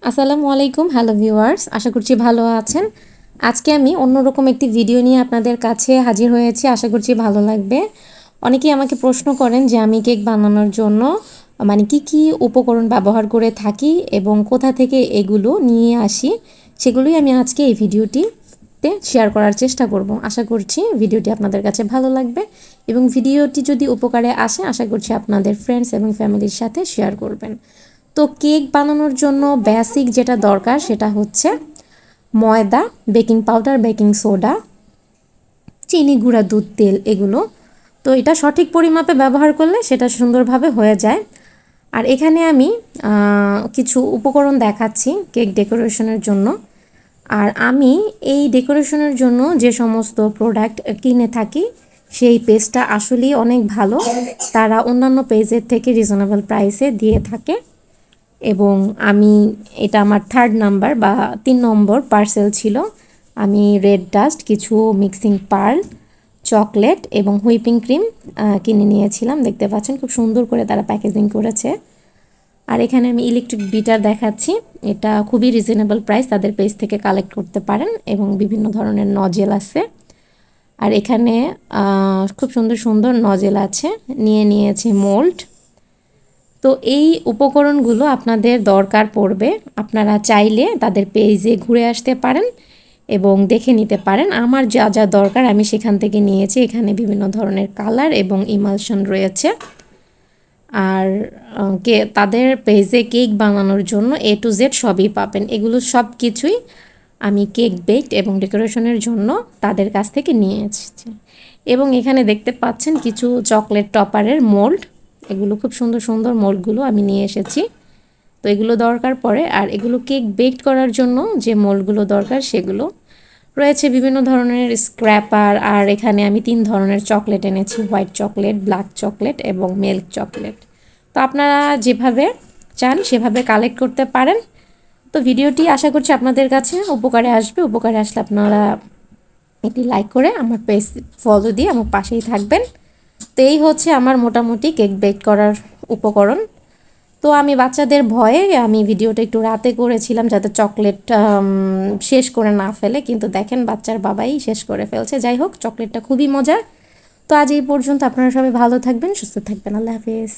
আসসালামু আলাইকুম, hello viewers, আশা করছি ভালো আছেন। আজকে আমি অন্যরকম একটি ভিডিও নিয়ে আপনাদের কাছে হাজির হয়েছি, আশা করছি ভালো লাগবে। অনেকেই আমাকে প্রশ্ন করেন যে আমি কেক বানানোর জন্য মানে কি উপকরণ ব্যবহার করে থাকি এবং কোথা থেকে এগুলো নিয়ে আসি, সেগুলোই আমি আজকে এই ভিডিওটিতে শেয়ার করার চেষ্টা করব। আশা করছি ভিডিওটি আপনাদের কাছে ভালো লাগবে এবং ভিডিওটি যদি উপকারে আসে আশা করছি আপনাদের ফ্রেন্ডস এবং ফ্যামিলির সাথে শেয়ার করবেন। তো কেক বানানোর জন্য বেসিক যেটা দরকার সেটা হচ্ছে ময়দা, বেকিং পাউডার, বেকিং সোডা, চিনি গুঁড়া, দুধ, তেল, এগুলো। তো এটা সঠিক পরিমাপে ব্যবহার করলে সেটা সুন্দরভাবে হয়ে যায়। আর এখানে আমি কিছু উপকরণ দেখাচ্ছি কেক ডেকোরেশনের জন্য। আর আমি এই ডেকোরেশনের জন্য যে সমস্ত প্রোডাক্ট কিনে থাকি সেই পেজটা আসলেই অনেক ভালো। তারা অন্যান্য পেজের থেকে রিজনেবল প্রাইসে দিয়ে থাকে এবং এটা আমার 3rd নাম্বার বা 3 নম্বর পার্সেল ছিল। আমি রেড ডাস্ট, কিছু মিক্সিং পার্ল, চকলেট এবং হুইপিং ক্রিম কিনে নিয়েছিলাম। দেখতে পাচ্ছেন খুব সুন্দর করে তারা প্যাকেজিং করেছে। আর এখানে আমি ইলেকট্রিক বিটার দেখাচ্ছি, এটা খুবই রিজনেবল প্রাইস, তাদের পেজ থেকে কালেক্ট করতে পারেন এবং বিভিন্ন ধরনের নজেল আছে। আর এখানে খুব সুন্দর সুন্দর নজেল আছে, নিয়েছি মোল্ড। তো এই উপকরণগুলো আপনাদের দরকার পড়বে, আপনারা চাইলে তাদের পেজে ঘুরে আসতে পারেন এবং দেখে নিতে পারেন। আমার যা যা দরকার আমি সেখান থেকে নিয়েছি। এখানে বিভিন্ন ধরনের কালার এবং ইমালশন রয়েছে। আর তাদের পেজে কেক বানানোর জন্য A to Z সবই পাবেন। এগুলো সব কিছুই আমি কেক বেকড এবং ডেকোরেশনের জন্য তাদের কাছ থেকে নিয়ে এসেছি। এবং এখানে দেখতে পাচ্ছেন কিছু চকলেট টপারের মোল্ড, এগুলো খুব সুন্দর সুন্দর মোল্ডগুলো আমি নিয়ে এসেছি। তো এগুলো দরকার পড়ে। আর এগুলো কেক বেকড করার জন্য যে মোল্ডগুলো দরকার সেগুলো রয়েছে, বিভিন্ন ধরনের স্ক্র্যাপার। আর এখানে আমি 3 ধরনের চকলেট এনেছি, হোয়াইট চকলেট, ব্ল্যাক চকলেট এবং মিল্ক চকলেট। তো আপনারা যেভাবে চান সেভাবে কালেক্ট করতে পারেন। তো ভিডিওটি আশা করছি আপনাদের কাছে উপকারে আসবে। উপকারে আসলে আপনারা একটি লাইক করে আমার পেজ ফলো দিয়ে আমার পাশেই থাকবেন। তো এই হচ্ছে আমার মোটামুটি কেক বেক করার উপকরণ। তো আমি বাচ্চাদের ভয়ে আমি ভিডিওটা একটু রাতে করেছিলাম যাতে চকলেট শেষ করে না ফেলে, কিন্তু দেখেন বাচ্চার বাবাই শেষ করে ফেলছে। যাই হোক, চকলেটটা খুবই মজার। তো আজ এই পর্যন্ত, আপনারা সবাই ভালো থাকবেন, সুস্থ থাকবেন। আল্লাহ হাফেজ।